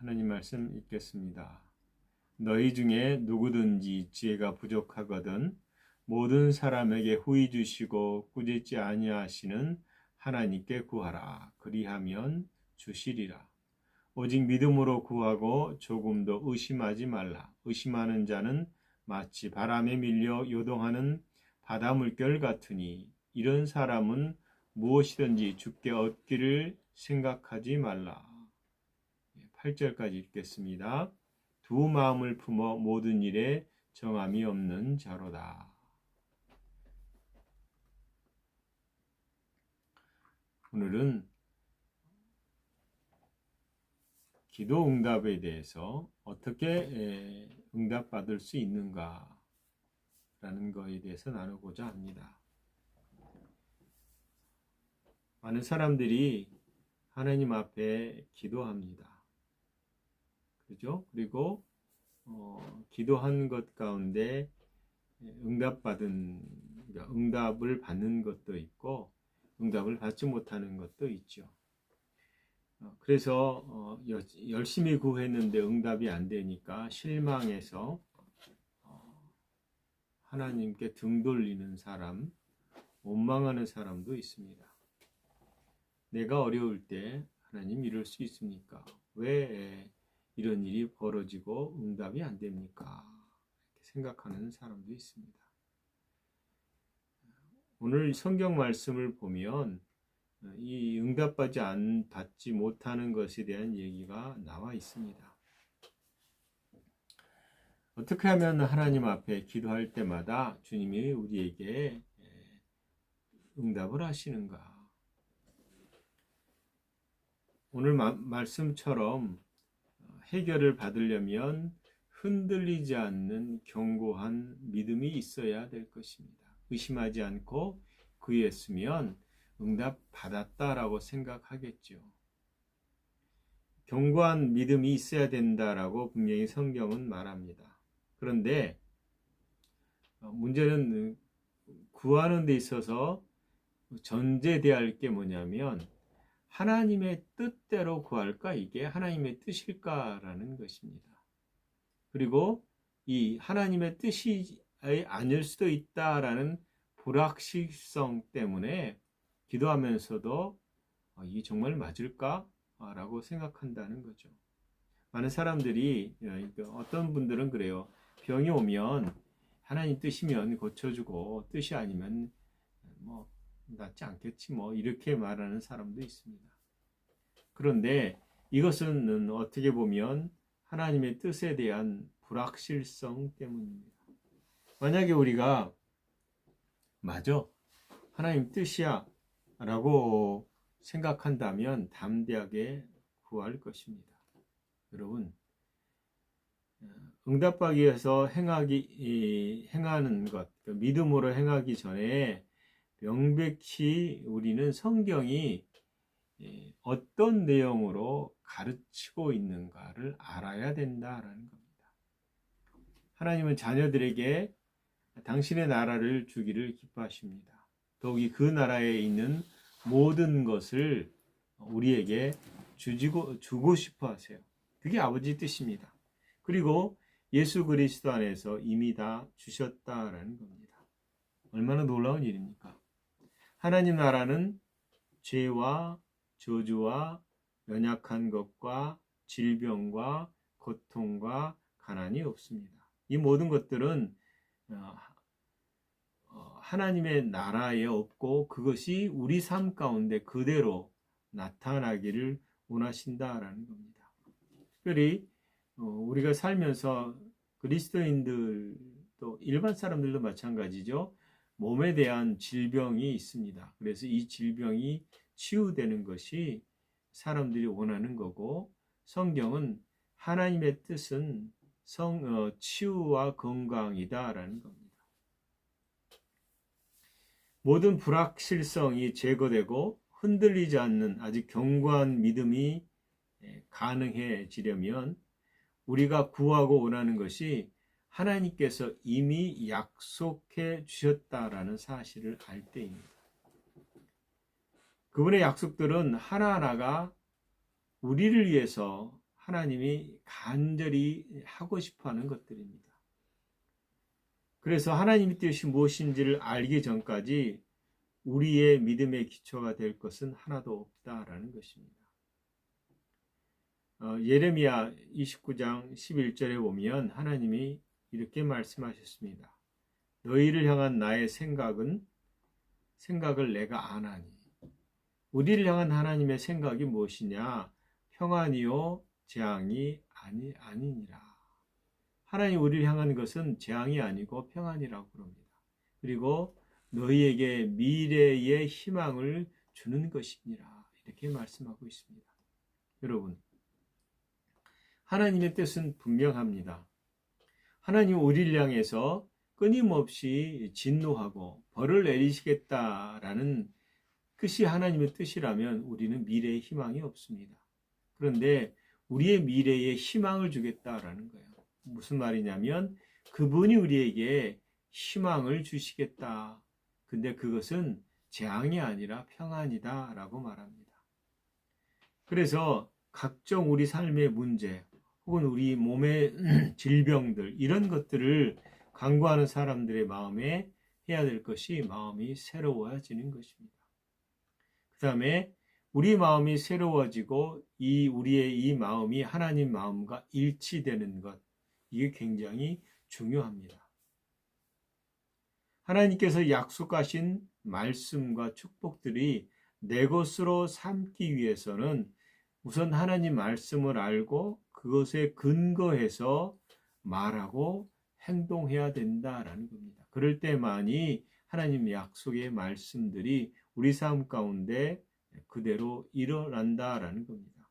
하나님 말씀 읽겠습니다. 너희 중에 누구든지 지혜가 부족하거든 모든 사람에게 후히 주시고 꾸짖지 아니하시는 하나님께 구하라. 그리하면 주시리라. 오직 믿음으로 구하고 조금도 의심하지 말라. 의심하는 자는 마치 바람에 밀려 요동하는 바다 물결 같으니 이런 사람은 무엇이든지 주께 얻기를 생각하지 말라. 8절까지 읽겠습니다. 두 마음을 품어 모든 일에 정함이 없는 자로다. 오늘은 기도 응답에 대해서 어떻게 응답받을 수 있는가라는 것에 대해서 나누고자 합니다. 많은 사람들이 하나님 앞에 기도합니다. 그죠? 그리고 기도한 것 가운데 응답을 받는 것도 있고 응답을 받지 못하는 것도 있죠. 그래서 열심히 구했는데 응답이 안 되니까 실망해서 하나님께 등 돌리는 사람, 원망하는 사람도 있습니다. 내가 어려울 때 하나님 이럴 수 있습니까? 왜 이런 일이 벌어지고 응답이 안 됩니까? 이렇게 생각하는 사람도 있습니다. 오늘 성경 말씀을 보면 이 받지 못하는 것에 대한 얘기가 나와 있습니다. 어떻게 하면 하나님 앞에 기도할 때마다 주님이 우리에게 응답을 하시는가? 오늘 말씀처럼 해결을 받으려면 흔들리지 않는 견고한 믿음이 있어야 될 것입니다. 의심하지 않고 구했으면 응답 받았다라고 생각하겠죠. 견고한 믿음이 있어야 된다라고 분명히 성경은 말합니다. 그런데 문제는 구하는 데 있어서 전제되어야 할 게 뭐냐면 하나님의 뜻대로 구할까? 이게 하나님의 뜻일까라는 것입니다. 그리고 이 하나님의 뜻이 아닐 수도 있다라는 불확실성 때문에 기도하면서도 이게 정말 맞을까? 라고 생각한다는 거죠. 많은 사람들이 어떤 분들은 그래요. 병이 오면 하나님 뜻이면 고쳐주고 뜻이 아니면 뭐 낫지 않겠지 뭐 이렇게 말하는 사람도 있습니다. 그런데 이것은 어떻게 보면 하나님의 뜻에 대한 불확실성 때문입니다. 만약에 우리가 맞아 하나님 뜻이야 라고 생각한다면 담대하게 구할 것입니다. 여러분 응답받기 위해서 행하는 것, 믿음으로 행하기 전에 명백히 우리는 성경이 어떤 내용으로 가르치고 있는가를 알아야 된다라는 겁니다. 하나님은 자녀들에게 당신의 나라를 주기를 기뻐하십니다. 더욱이 그 나라에 있는 모든 것을 우리에게 주고 싶어 하세요. 그게 아버지 뜻입니다. 그리고 예수 그리스도 안에서 이미 다 주셨다라는 겁니다. 얼마나 놀라운 일입니까? 하나님 나라는 죄와 저주와 연약한 것과 질병과 고통과 가난이 없습니다. 이 모든 것들은 하나님의 나라에 없고 그것이 우리 삶 가운데 그대로 나타나기를 원하신다라는 겁니다. 특별히 우리가 살면서 그리스도인들 또 일반 사람들도 마찬가지죠. 몸에 대한 질병이 있습니다. 그래서 이 질병이 치유되는 것이 사람들이 원하는 거고 성경은 하나님의 뜻은 치유와 건강이다라는 겁니다. 모든 불확실성이 제거되고 흔들리지 않는 아주 견고한 믿음이 가능해지려면 우리가 구하고 원하는 것이 하나님께서 이미 약속해 주셨다라는 사실을 알 때입니다. 그분의 약속들은 하나하나가 우리를 위해서 하나님이 간절히 하고 싶어하는 것들입니다. 그래서 하나님의 뜻이 무엇인지를 알기 전까지 우리의 믿음의 기초가 될 것은 하나도 없다라는 것입니다. 예레미야 29장 11절에 보면 하나님이 이렇게 말씀하셨습니다. 너희를 향한 나의 생각을 내가 아나니. 우리를 향한 하나님의 생각이 무엇이냐? 평안이요 재앙이 아니니라. 하나님 우리를 향한 것은 재앙이 아니고 평안이라고 그럽니다. 그리고 너희에게 미래의 희망을 주는 것이니라. 이렇게 말씀하고 있습니다. 여러분, 하나님의 뜻은 분명합니다. 하나님 우리를 향해서 끊임없이 진노하고 벌을 내리시겠다라는 뜻이 하나님의 뜻이라면 우리는 미래의 희망이 없습니다. 그런데 우리의 미래에 희망을 주겠다라는 거예요. 무슨 말이냐면 그분이 우리에게 희망을 주시겠다. 근데 그것은 재앙이 아니라 평안이다라고 말합니다. 그래서 각종 우리 삶의 문제 혹은 우리 몸의 질병들 이런 것들을 간구하는 사람들의 마음에 해야 될 것이 마음이 새로워지는 것입니다. 그 다음에 우리 마음이 새로워지고 우리의 이 마음이 하나님 마음과 일치되는 것, 이게 굉장히 중요합니다. 하나님께서 약속하신 말씀과 축복들이 내 것으로 삼기 위해서는 우선 하나님 말씀을 알고 그것에 근거해서 말하고 행동해야 된다라는 겁니다. 그럴 때만이 하나님 약속의 말씀들이 우리 삶 가운데 그대로 일어난다라는 겁니다.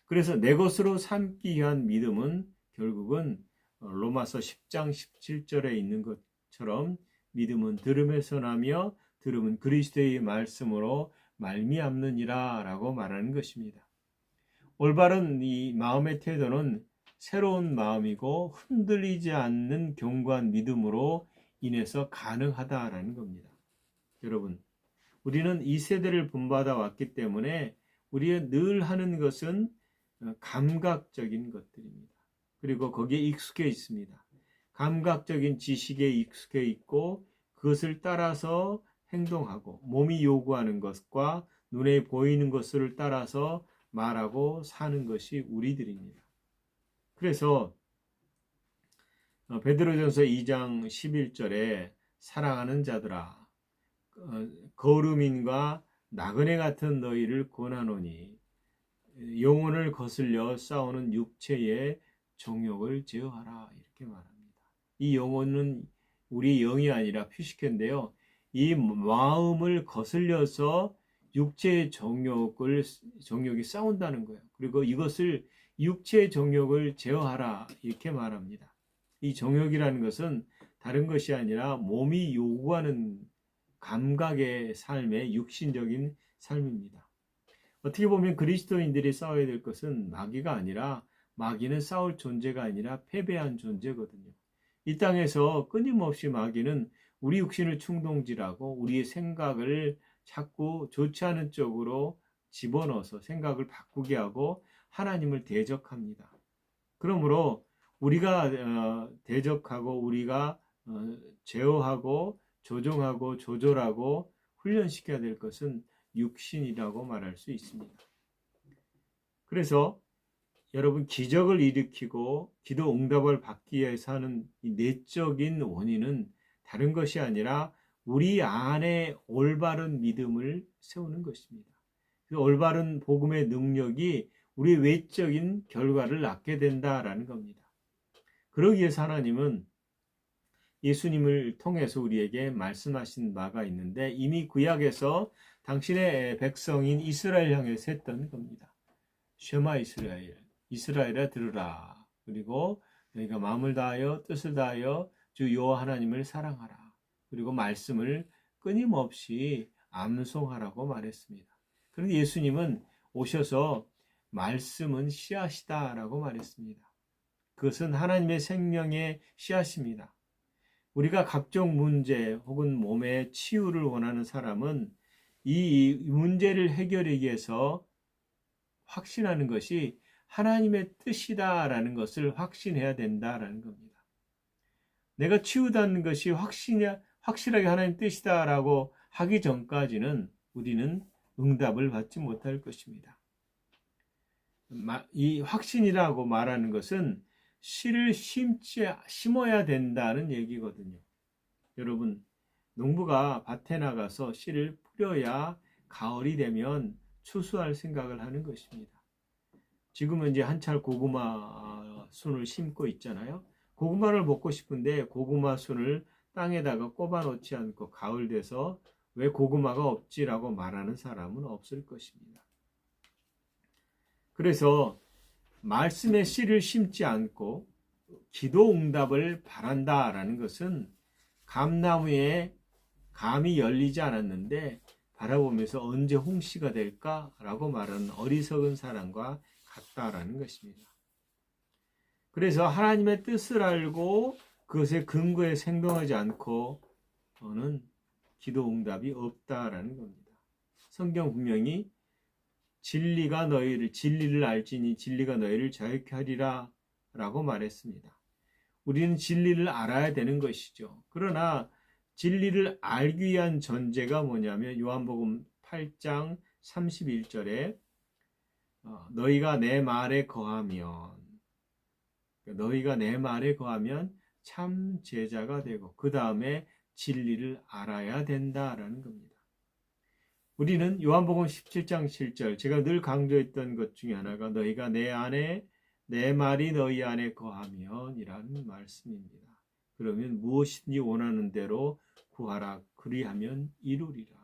그래서 내 것으로 삼기 위한 믿음은 결국은 로마서 10장 17절에 있는 것처럼 믿음은 들음에서 나며 들음은 그리스도의 말씀으로 말미암느니라 라고 말하는 것입니다. 올바른 이 마음의 태도는 새로운 마음이고 흔들리지 않는 견고한 믿음으로 인해서 가능하다라는 겁니다. 여러분, 우리는 이 세대를 본받아 왔기 때문에 우리가 늘 하는 것은 감각적인 것들입니다. 그리고 거기에 익숙해 있습니다. 감각적인 지식에 익숙해 있고 그것을 따라서 행동하고 몸이 요구하는 것과 눈에 보이는 것을 따라서 말하고 사는 것이 우리들입니다. 그래서 베드로전서 2장 11절에 사랑하는 자들아 거루민과 나그네 같은 너희를 권하노니 영혼을 거슬려 싸우는 육체의 정욕을 제어하라 이렇게 말합니다. 이 영혼은 우리 영이 아니라 피식인데요. 이 마음을 거슬려서 육체의 정욕이 싸운다는 거예요. 그리고 이것을 육체의 정욕을 제어하라 이렇게 말합니다. 이 정욕이라는 것은 다른 것이 아니라 몸이 요구하는 감각의 삶의 육신적인 삶입니다. 어떻게 보면 그리스도인들이 싸워야 될 것은 마귀가 아니라 마귀는 싸울 존재가 아니라 패배한 존재거든요. 이 땅에서 끊임없이 마귀는 우리 육신을 충동질하고 우리의 생각을 자꾸 좋지 않은 쪽으로 집어넣어서 생각을 바꾸게 하고 하나님을 대적합니다. 그러므로 우리가 대적하고 우리가 제어하고 조종하고 조절하고 훈련시켜야 될 것은 육신이라고 말할 수 있습니다. 그래서 여러분 기적을 일으키고 기도 응답을 받기 위해서 하는 이 내적인 원인은 다른 것이 아니라 우리 안에 올바른 믿음을 세우는 것입니다. 그 올바른 복음의 능력이 우리 외적인 결과를 낳게 된다라는 겁니다. 그러기 위해서 하나님은 예수님을 통해서 우리에게 말씀하신 바가 있는데 이미 구약에서 당신의 백성인 이스라엘 향해서 했던 겁니다. 쉐마 이스라엘, 이스라엘아 들으라. 그리고 너희가 마음을 다하여 뜻을 다하여 주 여호와 하나님을 사랑하라. 그리고 말씀을 끊임없이 암송하라고 말했습니다. 그런데 예수님은 오셔서 말씀은 씨앗이다라고 말했습니다. 그것은 하나님의 생명의 씨앗입니다. 우리가 각종 문제 혹은 몸의 치유를 원하는 사람은 이 문제를 해결하기 위해서 확신하는 것이 하나님의 뜻이다라는 것을 확신해야 된다라는 겁니다. 내가 치유받는 것이 확실하게 하나님 뜻이다라고 하기 전까지는 우리는 응답을 받지 못할 것입니다. 이 확신이라고 말하는 것은 씨를 심어야 된다는 얘기거든요. 여러분, 농부가 밭에 나가서 씨를 뿌려야 가을이 되면 추수할 생각을 하는 것입니다. 지금은 이제 한철 고구마 순을 심고 있잖아요. 고구마를 먹고 싶은데 고구마 순을 땅에다가 꼽아 놓지 않고 가을 돼서 왜 고구마가 없지라고 말하는 사람은 없을 것입니다. 그래서 말씀의 씨를 심지 않고 기도 응답을 바란다라는 것은 감나무에 감이 열리지 않았는데 바라보면서 언제 홍시가 될까라고 말하는 어리석은 사람과 같다라는 것입니다. 그래서 하나님의 뜻을 알고 그것에 근거해 행동하지 않고는 기도 응답이 없다라는 겁니다. 성경 분명히 진리를 알지니 진리가 너희를 자유케 하리라 라고 말했습니다. 우리는 진리를 알아야 되는 것이죠. 그러나 진리를 알기 위한 전제가 뭐냐면 요한복음 8장 31절에 너희가 내 말에 거하면 참 제자가 되고 그 다음에 진리를 알아야 된다라는 겁니다. 우리는 요한복음 17장 7절 제가 늘 강조했던 것 중에 하나가 너희가 내 안에 내 말이 너희 안에 거하면 이라는 말씀입니다. 그러면 무엇이든지 원하는 대로 구하라 그리하면 이루리라.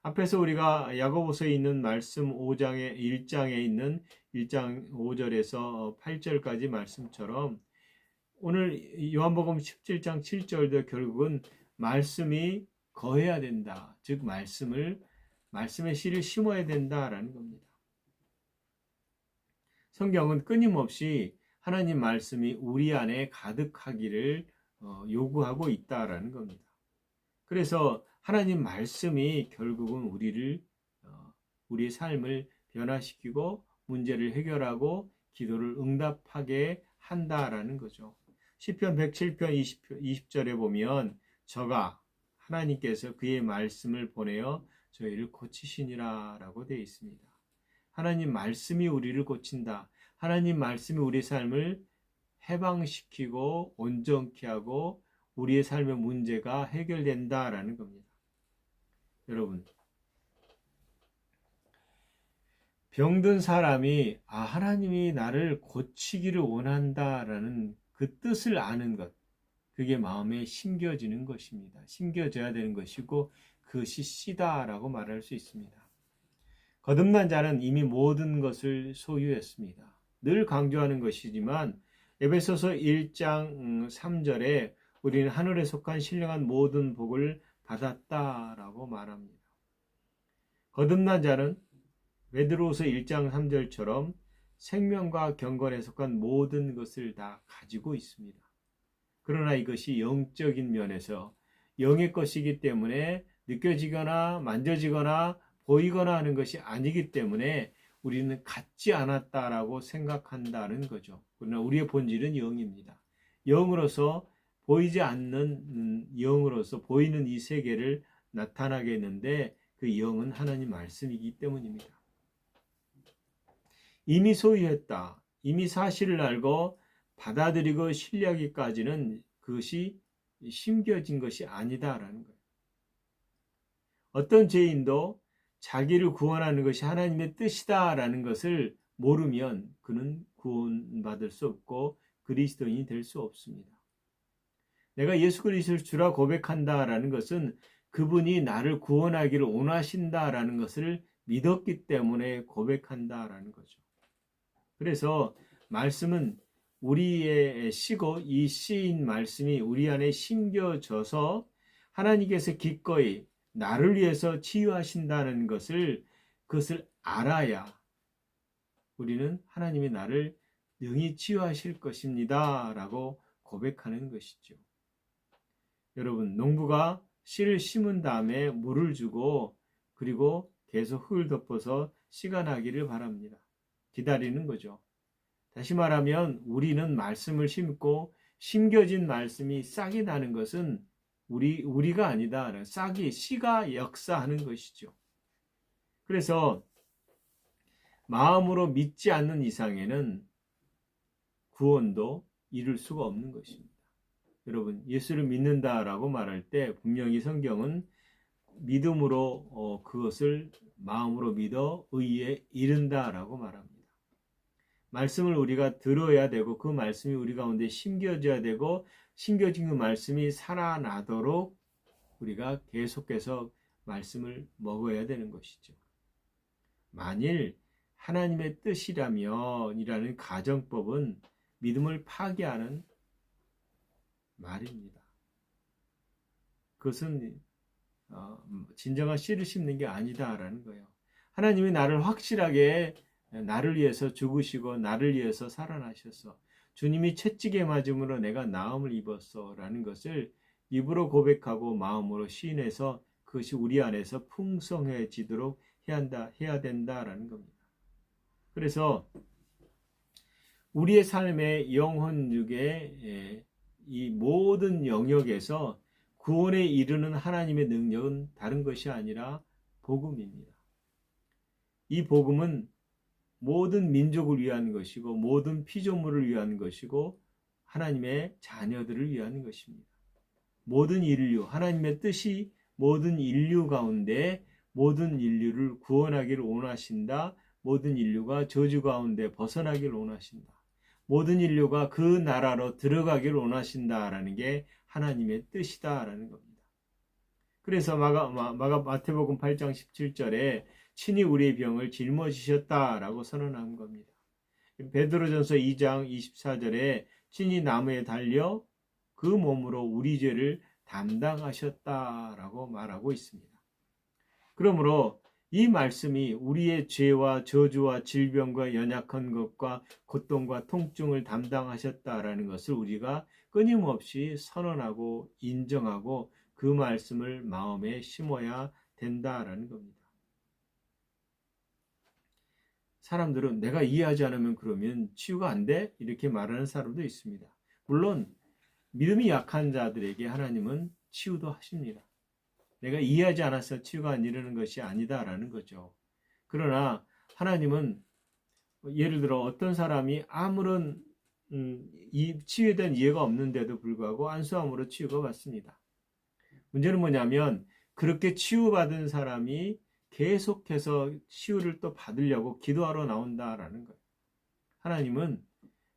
앞에서 우리가 야고보서에 있는 말씀 1장에 있는 1장 5절에서 8절까지 말씀처럼 오늘 요한복음 17장 7절도 결국은 말씀이 거해야 된다. 즉 말씀의 씨를 심어야 된다라는 겁니다. 성경은 끊임없이 하나님 말씀이 우리 안에 가득하기를 요구하고 있다라는 겁니다. 그래서 하나님 말씀이 결국은 우리의 삶을 변화시키고 문제를 해결하고 기도를 응답하게 한다라는 거죠. 시편 107편 20절에 보면 저가 하나님께서 그의 말씀을 보내어 저희를 고치시니라 라고 되어 있습니다. 하나님 말씀이 우리를 고친다. 하나님 말씀이 우리의 삶을 해방시키고 온전케 하고 우리의 삶의 문제가 해결된다라는 겁니다. 여러분, 병든 사람이 하나님이 나를 고치기를 원한다라는 그 뜻을 아는 것, 그게 마음에 심겨지는 것입니다. 심겨져야 되는 것이고 그것이 씨다라고 말할 수 있습니다. 거듭난 자는 이미 모든 것을 소유했습니다. 늘 강조하는 것이지만 에베소서 1장 3절에 우리는 하늘에 속한 신령한 모든 복을 받았다라고 말합니다. 거듭난 자는 베드로서 1장 3절처럼 생명과 경건에 속한 모든 것을 다 가지고 있습니다. 그러나 이것이 영적인 면에서 영의 것이기 때문에 느껴지거나 만져지거나 보이거나 하는 것이 아니기 때문에 우리는 갖지 않았다라고 생각한다는 거죠. 그러나 우리의 본질은 영입니다. 영으로서 보이지 않는 영으로서 보이는 이 세계를 나타나게 했는데 그 영은 하나님 말씀이기 때문입니다. 이미 소유했다. 이미 사실을 알고 받아들이고 신뢰하기까지는 그것이 심겨진 것이 아니다라는 거예요. 어떤 죄인도 자기를 구원하는 것이 하나님의 뜻이다라는 것을 모르면 그는 구원받을 수 없고 그리스도인이 될 수 없습니다. 내가 예수 그리스도를 주라 고백한다라는 것은 그분이 나를 구원하기를 원하신다라는 것을 믿었기 때문에 고백한다라는 거죠. 그래서 말씀은 우리의 씨고 이 씨인 말씀이 우리 안에 심겨져서 하나님께서 기꺼이 나를 위해서 치유하신다는 그것을 알아야 우리는 하나님이 나를 능히 치유하실 것입니다 라고 고백하는 것이죠. 여러분, 농부가 씨를 심은 다음에 물을 주고 그리고 계속 흙을 덮어서 씨가 나기를 바랍니다. 기다리는 거죠. 다시 말하면 우리는 말씀을 심고 심겨진 말씀이 싹이 나는 것은 우리가 아니다. 싹이 씨가 역사하는 것이죠. 그래서 마음으로 믿지 않는 이상에는 구원도 이룰 수가 없는 것입니다. 여러분, 예수를 믿는다라고 말할 때 분명히 성경은 믿음으로 그것을 마음으로 믿어 의에 이른다라고 말합니다. 말씀을 우리가 들어야 되고 그 말씀이 우리 가운데 심겨져야 되고 심겨진 그 말씀이 살아나도록 우리가 계속해서 말씀을 먹어야 되는 것이죠. 만일 하나님의 뜻이라면 이라는 가정법은 믿음을 파괴하는 말입니다. 그것은 진정한 씨를 심는 게 아니다라는 거예요. 하나님이 나를 확실하게 나를 위해서 죽으시고 나를 위해서 살아나셔서 주님이 채찍에 맞음으로 내가 나음을 입었어 라는 것을 입으로 고백하고 마음으로 시인해서 그것이 우리 안에서 풍성해지도록 해야 된다라는 겁니다. 그래서 우리의 삶의 영혼육의 이 모든 영역에서 구원에 이르는 하나님의 능력은 다른 것이 아니라 복음입니다. 이 복음은 모든 민족을 위한 것이고 모든 피조물을 위한 것이고 하나님의 자녀들을 위한 것입니다. 모든 인류, 하나님의 뜻이 모든 인류 가운데 모든 인류를 구원하기를 원하신다. 모든 인류가 저주 가운데 벗어나기를 원하신다. 모든 인류가 그 나라로 들어가기를 원하신다라는 게 하나님의 뜻이다라는 겁니다. 그래서 마태복음 8장 17절에 친히 우리의 병을 짊어지셨다라고 선언한 겁니다. 베드로전서 2장 24절에 친히 나무에 달려 그 몸으로 우리 죄를 담당하셨다라고 말하고 있습니다. 그러므로 이 말씀이 우리의 죄와 저주와 질병과 연약한 것과 고통과 통증을 담당하셨다라는 것을 우리가 끊임없이 선언하고 인정하고 그 말씀을 마음에 심어야 된다라는 겁니다. 사람들은 내가 이해하지 않으면 그러면 치유가 안 돼? 이렇게 말하는 사람도 있습니다. 물론 믿음이 약한 자들에게 하나님은 치유도 하십니다. 내가 이해하지 않아서 치유가 안 이루는 것이 아니다라는 거죠. 그러나 하나님은 예를 들어 어떤 사람이 아무런 이 치유에 대한 이해가 없는데도 불구하고 안수함으로 치유가 받습니다. 문제는 뭐냐면 그렇게 치유받은 사람이 계속해서 치유를 또 받으려고 기도하러 나온다라는 거예요. 하나님은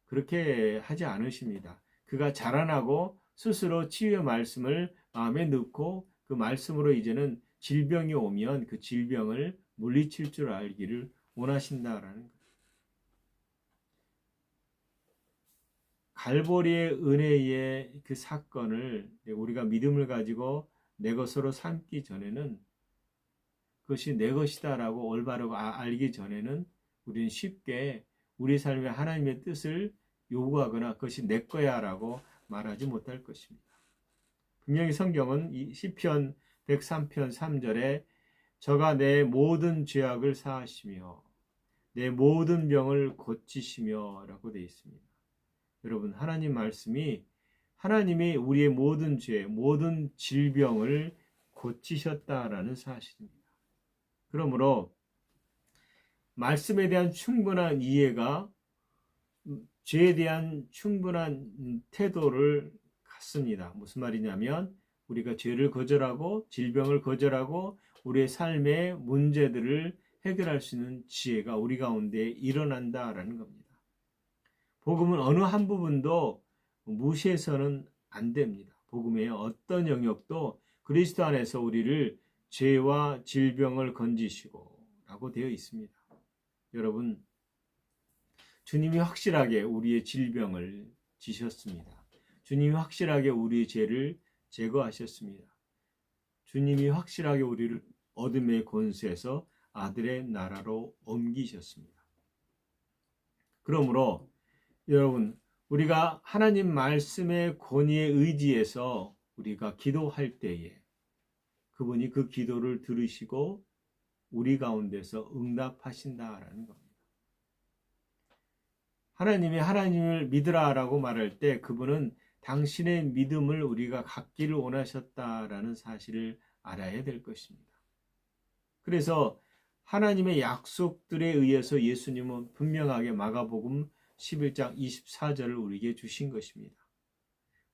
그렇게 하지 않으십니다. 그가 자라나고 스스로 치유의 말씀을 마음에 넣고 그 말씀으로 이제는 질병이 오면 그 질병을 물리칠 줄 알기를 원하신다라는 거예요. 갈보리의 은혜의 그 사건을 우리가 믿음을 가지고 내 것으로 삼기 전에는 그것이 내 것이다라고 올바르고 알기 전에는 우리는 쉽게 우리 삶에 하나님의 뜻을 요구하거나 그것이 내 거야라고 말하지 못할 것입니다. 분명히 성경은 시편 103편 3절에 저가 내 모든 죄악을 사하시며 내 모든 병을 고치시며 라고 되어 있습니다. 여러분, 하나님 말씀이 하나님이 우리의 모든 죄, 모든 질병을 고치셨다라는 사실입니다. 그러므로 말씀에 대한 충분한 이해가 죄에 대한 충분한 태도를 갖습니다. 무슨 말이냐면 우리가 죄를 거절하고 질병을 거절하고 우리의 삶의 문제들을 해결할 수 있는 지혜가 우리 가운데 일어난다라는 겁니다. 복음은 어느 한 부분도 무시해서는 안 됩니다. 복음의 어떤 영역도 그리스도 안에서 우리를 죄와 질병을 건지시고 라고 되어 있습니다. 여러분, 주님이 확실하게 우리의 질병을 지셨습니다. 주님이 확실하게 우리의 죄를 제거하셨습니다. 주님이 확실하게 우리를 어둠의 권세에서 아들의 나라로 옮기셨습니다. 그러므로 여러분, 우리가 하나님 말씀의 권위에 의지해서 우리가 기도할 때에 그분이 그 기도를 들으시고 우리 가운데서 응답하신다라는 겁니다. 하나님을 믿으라라고 말할 때 그분은 당신의 믿음을 우리가 갖기를 원하셨다라는 사실을 알아야 될 것입니다. 그래서 하나님의 약속들에 의해서 예수님은 분명하게 마가복음 11장 24절을 우리에게 주신 것입니다.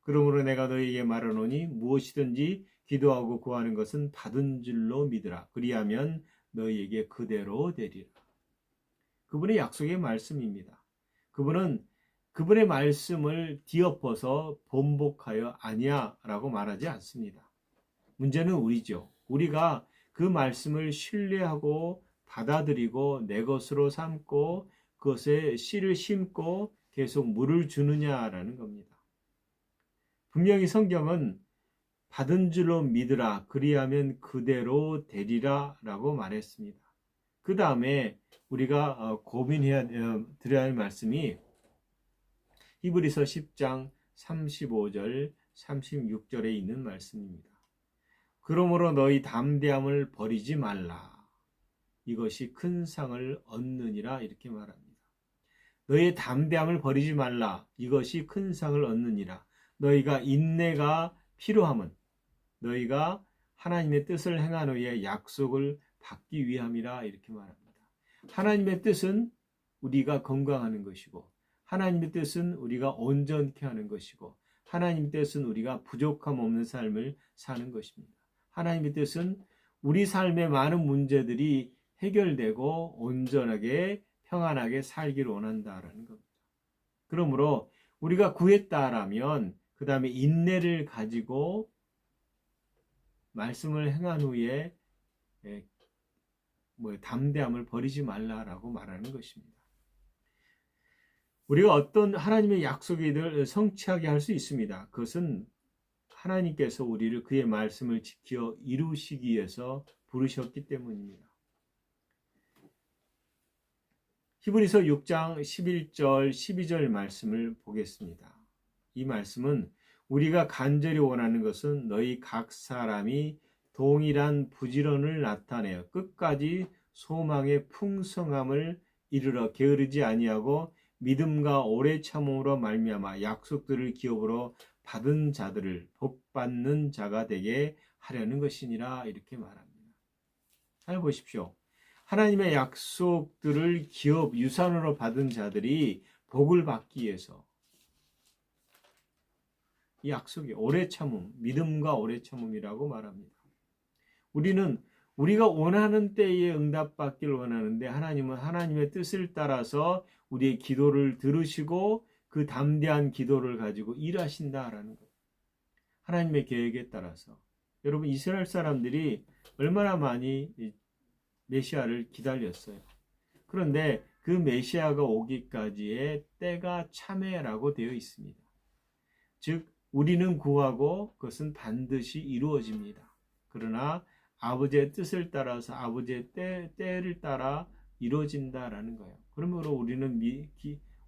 그러므로 내가 너희에게 말하노니 무엇이든지 기도하고 구하는 것은 받은 줄로 믿으라. 그리하면 너희에게 그대로 되리라. 그분의 약속의 말씀입니다. 그분은 그분의 말씀을 뒤엎어서 번복하여 아니야 라고 말하지 않습니다. 문제는 우리죠. 우리가 그 말씀을 신뢰하고 받아들이고 내 것으로 삼고 그것에 씨를 심고 계속 물을 주느냐라는 겁니다. 분명히 성경은 받은 줄로 믿으라 그리하면 그대로 되리라 라고 말했습니다. 그 다음에 우리가 고민해야 드려야 할 말씀이 히브리서 10장 35절 36절에 있는 말씀입니다. 그러므로 너희 담대함을 버리지 말라. 이것이 큰 상을 얻느니라 이렇게 말합니다. 너희의 담대함을 버리지 말라. 이것이 큰 상을 얻느니라. 너희가 인내가 필요함은 너희가 하나님의 뜻을 행한 후에 약속을 받기 위함이라 이렇게 말합니다. 하나님의 뜻은 우리가 건강하는 것이고 하나님의 뜻은 우리가 온전케 하는 것이고 하나님의 뜻은 우리가 부족함 없는 삶을 사는 것입니다. 하나님의 뜻은 우리 삶의 많은 문제들이 해결되고 온전하게 평안하게 살기를 원한다라는 겁니다. 그러므로 우리가 구했다라면 그 다음에 인내를 가지고 말씀을 행한 후에 담대함을 버리지 말라라고 말하는 것입니다. 우리가 어떤 하나님의 약속을 성취하게 할 수 있습니다. 그것은 하나님께서 우리를 그의 말씀을 지켜 이루시기 위해서 부르셨기 때문입니다. 히브리서 6장 11절 12절 말씀을 보겠습니다. 이 말씀은 우리가 간절히 원하는 것은 너희 각 사람이 동일한 부지런을 나타내어 끝까지 소망의 풍성함을 이르러 게으르지 아니하고 믿음과 오래 참음으로 말미암아 약속들을 기업으로 받은 자들을 복받는 자가 되게 하려는 것이니라 이렇게 말합니다. 잘 보십시오. 하나님의 약속들을 기업 유산으로 받은 자들이 복을 받기 위해서 이 약속이 오래 참음, 믿음과 오래 참음이라고 말합니다. 우리는 우리가 원하는 때에 응답받기를 원하는데 하나님은 하나님의 뜻을 따라서 우리의 기도를 들으시고 그 담대한 기도를 가지고 일하신다라는 것. 하나님의 계획에 따라서. 여러분 이스라엘 사람들이 얼마나 많이 메시아를 기다렸어요. 그런데 그 메시아가 오기까지의 때가 참회라고 되어 있습니다. 즉 우리는 구하고 그것은 반드시 이루어집니다. 그러나 아버지의 뜻을 따라서 아버지의 때를 따라 이루어진다라는 거예요. 그러므로 우리는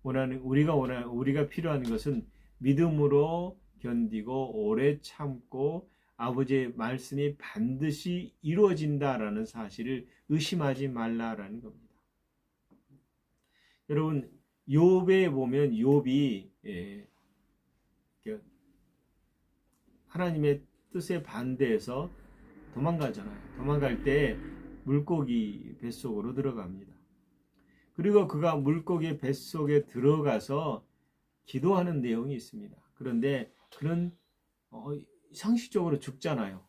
우리가 필요한 것은 믿음으로 견디고 오래 참고 아버지의 말씀이 반드시 이루어진다라는 사실을 의심하지 말라라는 겁니다. 여러분 욥에 보면 욥이 하나님의 뜻에 반대해서 도망가잖아요. 도망갈 때 물고기 뱃속으로 들어갑니다. 그리고 그가 물고기 뱃속에 들어가서 기도하는 내용이 있습니다. 그런데 그는 상식적으로 죽잖아요.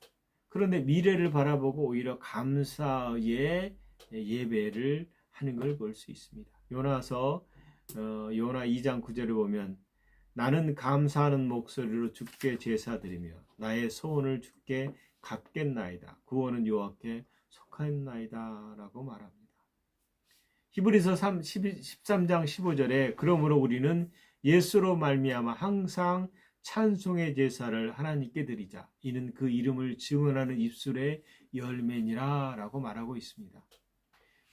그런데 미래를 바라보고 오히려 감사의 예배를 하는 걸 볼 수 있습니다. 요나 2장 9절을 보면 나는 감사하는 목소리로 주께 제사드리며 나의 소원을 주께 갚겠나이다. 구원은 여호와께 속하였나이다 라고 말합니다. 히브리서 13장 15절에 그러므로 우리는 예수로 말미암아 항상 찬송의 제사를 하나님께 드리자. 이는 그 이름을 증언하는 입술의 열매니라 라고 말하고 있습니다.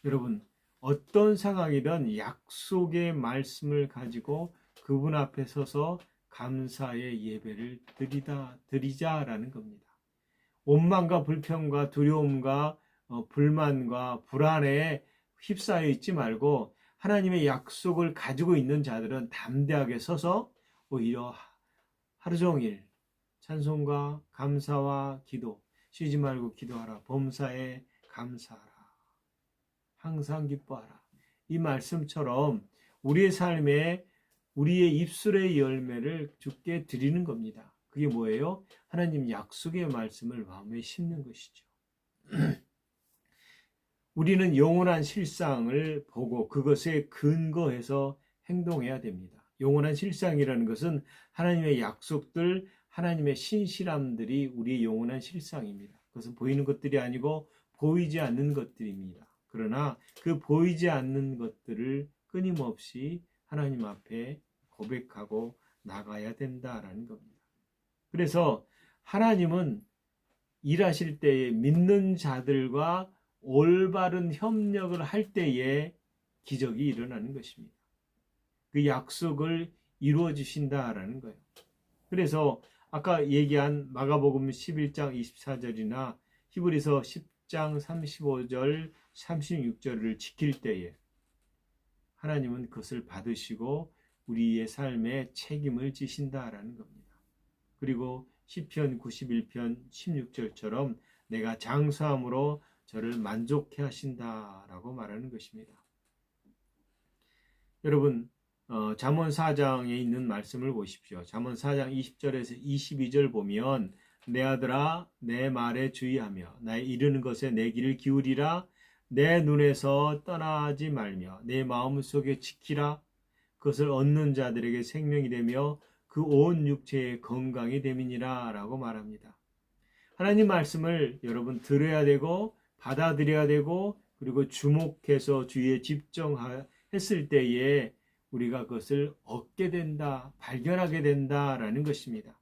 여러분 어떤 상황이든 약속의 말씀을 가지고 그분 앞에 서서 감사의 예배를 드리자라는 겁니다. 원망과 불평과 두려움과 불만과 불안에 휩싸여 있지 말고 하나님의 약속을 가지고 있는 자들은 담대하게 서서 오히려 하루 종일 찬송과 감사와 기도, 쉬지 말고 기도하라, 범사에 감사하라, 항상 기뻐하라. 이 말씀처럼 우리의 삶에 우리의 입술의 열매를 주께 드리는 겁니다. 그게 뭐예요? 하나님 약속의 말씀을 마음에 심는 것이죠. 우리는 영원한 실상을 보고 그것에 근거해서 행동해야 됩니다. 영원한 실상이라는 것은 하나님의 약속들, 하나님의 신실함들이 우리의 영원한 실상입니다. 그것은 보이는 것들이 아니고 보이지 않는 것들입니다. 그러나 그 보이지 않는 것들을 끊임없이 하나님 앞에 고백하고 나가야 된다라는 겁니다. 그래서 하나님은 일하실 때에 믿는 자들과 올바른 협력을 할 때에 기적이 일어나는 것입니다. 그 약속을 이루어 주신다라는 거예요. 그래서 아까 얘기한 마가복음 11장 24절이나 히브리서 10장 35절 36절을 지킬 때에 하나님은 그것을 받으시고 우리의 삶에 책임을 지신다라는 겁니다. 그리고 시편 91편 16절처럼 내가 장수함으로 저를 만족해 하신다라고 말하는 것입니다. 여러분, 잠언 4장에 있는 말씀을 보십시오. 잠언 4장 20절에서 22절 보면 내 아들아 내 말에 주의하며 나의 이르는 것에 내 귀를 기울이라. 내 눈에서 떠나지 말며 내 마음속에 지키라. 그것을 얻는 자들에게 생명이 되며 그 온 육체의 건강이 됨이니라 라고 말합니다. 하나님 말씀을 여러분 들어야 되고 받아들여야 되고 그리고 주목해서 주위에 집중했을 때에 우리가 그것을 얻게 된다, 발견하게 된다라는 것입니다.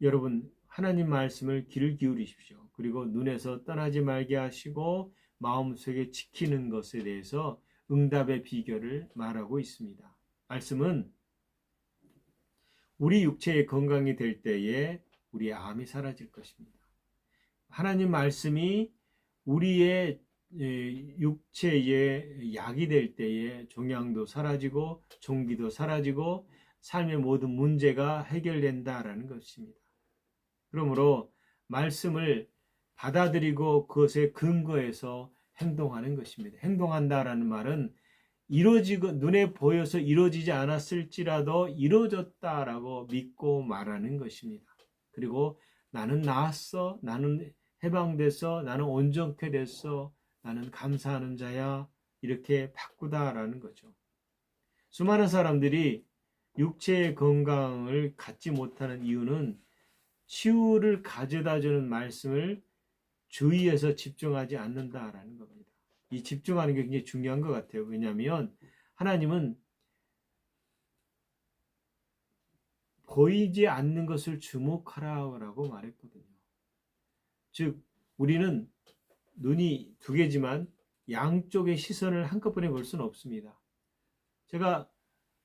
여러분, 하나님 말씀을 귀를 기울이십시오. 그리고 눈에서 떠나지 말게 하시고 마음속에 지키는 것에 대해서 응답의 비결을 말하고 있습니다. 말씀은 우리 육체의 건강이 될 때에 우리의 암이 사라질 것입니다. 하나님 말씀이 우리의 육체의 약이 될 때에 종양도 사라지고 종기도 사라지고 삶의 모든 문제가 해결된다라는 것입니다. 그러므로 말씀을 받아들이고 그것에 근거해서 행동하는 것입니다. 행동한다라는 말은 이루어지고 눈에 보여서 이루어지지 않았을지라도 이루어졌다라고 믿고 말하는 것입니다. 그리고 나는 나았어, 나는 해방됐어, 나는 온전케 됐어, 나는 감사하는 자야, 이렇게 바꾸다라는 거죠. 수많은 사람들이 육체의 건강을 갖지 못하는 이유는 치유를 가져다주는 말씀을 주의해서 집중하지 않는다라는 겁니다. 이 집중하는 게 굉장히 중요한 것 같아요. 왜냐하면 하나님은 보이지 않는 것을 주목하라고 말했거든요. 즉 우리는 눈이 두 개지만 양쪽의 시선을 한꺼번에 볼 수는 없습니다. 제가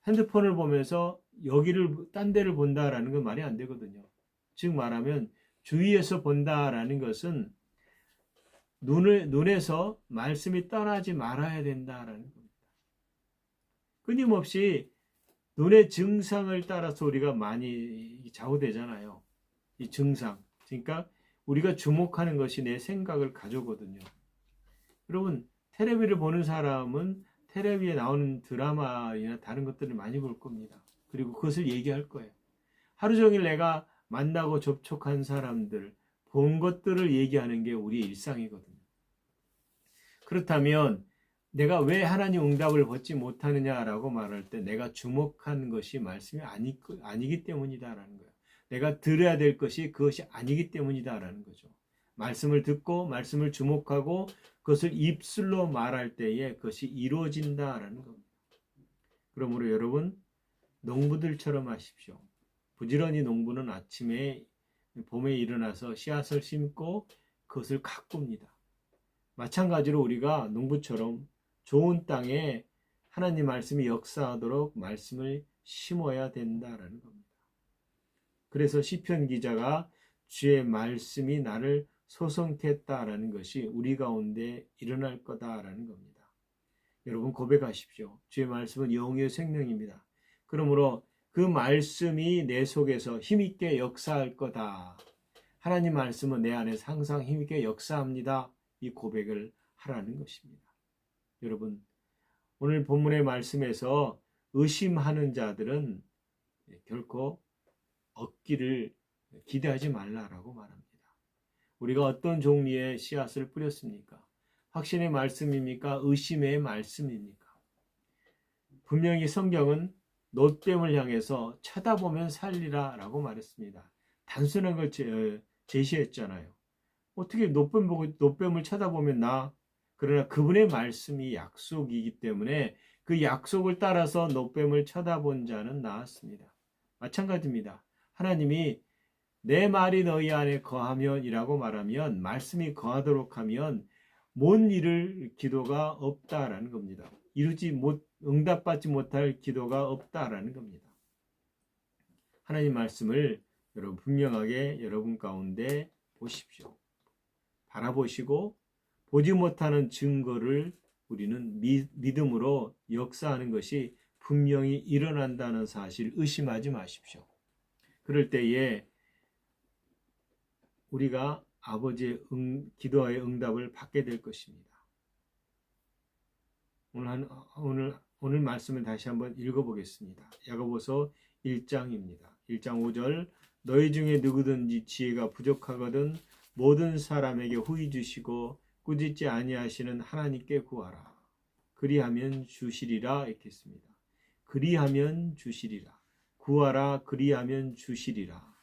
핸드폰을 보면서 여기를 딴 데를 본다라는 건 말이 안 되거든요. 즉 말하면 주위에서 본다라는 것은 눈에서 말씀이 떠나지 말아야 된다라는 겁니다. 끊임없이 눈의 증상을 따라서 우리가 많이 좌우되잖아요. 이 증상. 그러니까 우리가 주목하는 것이 내 생각을 가져오거든요. 여러분, 텔레비를 보는 사람은 텔레비에 나오는 드라마나 다른 것들을 많이 볼 겁니다. 그리고 그것을 얘기할 거예요. 하루 종일 내가 만나고 접촉한 사람들, 본 것들을 얘기하는 게 우리의 일상이거든요. 그렇다면 내가 왜 하나님 응답을 받지 못하느냐라고 말할 때 내가 주목한 것이 말씀이 아니기 때문이다라는 거예요. 내가 들어야 될 것이 그것이 아니기 때문이다라는 거죠. 말씀을 듣고 말씀을 주목하고 그것을 입술로 말할 때에 그것이 이루어진다라는 겁니다. 그러므로 여러분 농부들처럼 하십시오. 부지런히 농부는 아침에 봄에 일어나서 씨앗을 심고 그것을 가꿉니다. 마찬가지로 우리가 농부처럼 좋은 땅에 하나님 말씀이 역사하도록 말씀을 심어야 된다라는 겁니다. 그래서 시편 기자가 주의 말씀이 나를 소성케 했다라는 것이 우리 가운데 일어날 거다라는 겁니다. 여러분 고백하십시오. 주의 말씀은 영의 생명입니다. 그러므로 그 말씀이 내 속에서 힘있게 역사할 거다. 하나님 말씀은 내 안에서 항상 힘있게 역사합니다. 이 고백을 하라는 것입니다. 여러분, 오늘 본문의 말씀에서 의심하는 자들은 결코 얻기를 기대하지 말라라고 말합니다. 우리가 어떤 종류의 씨앗을 뿌렸습니까? 확신의 말씀입니까? 의심의 말씀입니까? 분명히 성경은 노뱀을 향해서 쳐다보면 살리라 라고 말했습니다. 단순한 걸 제시했잖아요. 어떻게 노뱀을 쳐다보면 그러나 그분의 말씀이 약속이기 때문에 그 약속을 따라서 노뱀을 쳐다본 자는 나았습니다. 마찬가지입니다. 하나님이 내 말이 너희 안에 거하면이라고 말하면, 말씀이 거하도록 하면 못 이룰 기도가 없다라는 겁니다. 응답받지 못할 기도가 없다라는 겁니다. 하나님 말씀을 여러분 분명하게 여러분 가운데 보십시오. 바라보시고 보지 못하는 증거를 우리는 믿음으로 역사하는 것이 분명히 일어난다는 사실 의심하지 마십시오. 그럴 때에 우리가 아버지의 기도의 응답을 받게 될 것입니다. 오늘 말씀을 다시 한번 읽어보겠습니다. 야고보서 1장입니다. 1장 5절 너희 중에 누구든지 지혜가 부족하거든 모든 사람에게 후히 주시고 꾸짖지 아니하시는 하나님께 구하라. 그리하면 주시리라 이렇게 했습니다. 그리하면 주시리라. 구하라 그리하면 주시리라.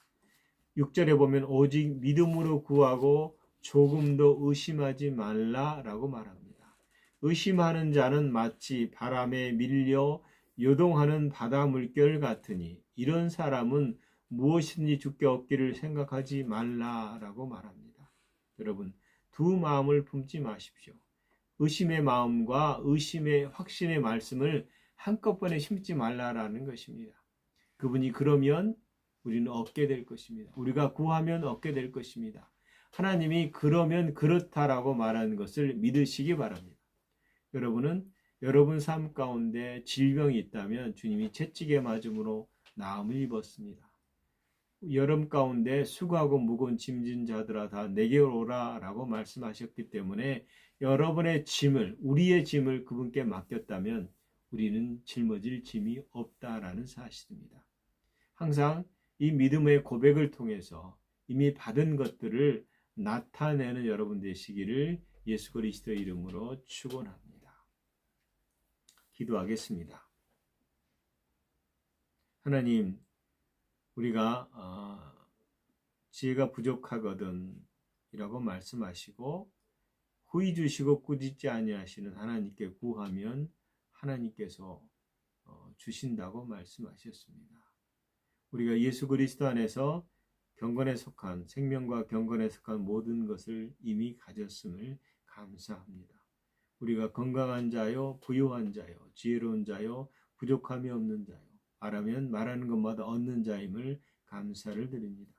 6절에 보면 오직 믿음으로 구하고 조금도 의심하지 말라라고 말합니다. 의심하는 자는 마치 바람에 밀려 요동하는 바다 물결 같으니 이런 사람은 무엇이든지 주께 얻기를 생각하지 말라라고 말합니다. 여러분, 두 마음을 품지 마십시오. 의심의 마음과 의심의 확신의 말씀을 한꺼번에 심지 말라라는 것입니다. 그분이 그러면 우리는 얻게 될 것입니다. 우리가 구하면 얻게 될 것입니다. 하나님이 그러면 그렇다라고 말하는 것을 믿으시기 바랍니다. 여러분은 여러분 삶 가운데 질병이 있다면 주님이 채찍에 맞음으로 나음을 입었습니다. 여름 가운데 수고하고 무거운 짐진 자들아 다 내게로 오라 라고 말씀하셨기 때문에 여러분의 짐을, 우리의 짐을 그분께 맡겼다면 우리는 짊어질 짐이 없다라는 사실입니다. 항상 이 믿음의 고백을 통해서 이미 받은 것들을 나타내는 여러분 되시기를 예수 그리스도의 이름으로 축원합니다. 기도하겠습니다. 하나님, 우리가 지혜가 부족하거든 이라고 말씀하시고 후히 주시고 꾸짖지 아니하시는 하나님께 구하면 하나님께서 주신다고 말씀하셨습니다. 우리가 예수 그리스도 안에서 경건에 속한 생명과 경건에 속한 모든 것을 이미 가졌음을 감사합니다. 우리가 건강한 자요, 부유한 자요, 지혜로운 자요, 부족함이 없는 자요, 말하면 말하는 것마다 얻는 자임을 감사를 드립니다.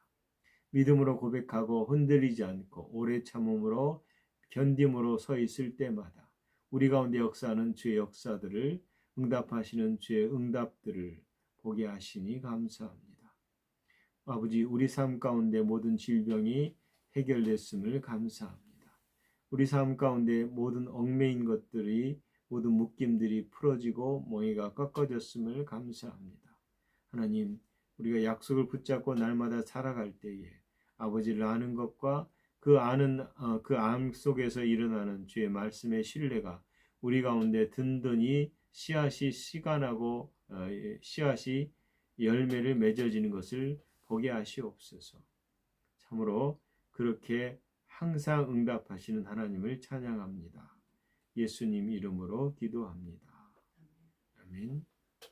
믿음으로 고백하고 흔들리지 않고 오래 참음으로 견딤으로 서 있을 때마다 우리 가운데 역사하는 주의 역사들을 응답하시는 주의 응답들을 보게 하시니 감사합니다. 아버지, 우리 삶 가운데 모든 질병이 해결됐음을 감사합니다. 우리 삶 가운데 모든 얽매인 것들이, 모든 묶임들이 풀어지고 멍에가 꺾어졌음을 감사합니다. 하나님, 우리가 약속을 붙잡고 날마다 살아갈 때에 아버지를 아는 것과 그 암 속에서 일어나는 주의 말씀의 신뢰가 우리 가운데 든든히 씨앗이 열매를 맺어지는 것을 보게 하시옵소서. 참으로 그렇게 항상 응답하시는 하나님을 찬양합니다. 예수님 이름으로 기도합니다. 아멘.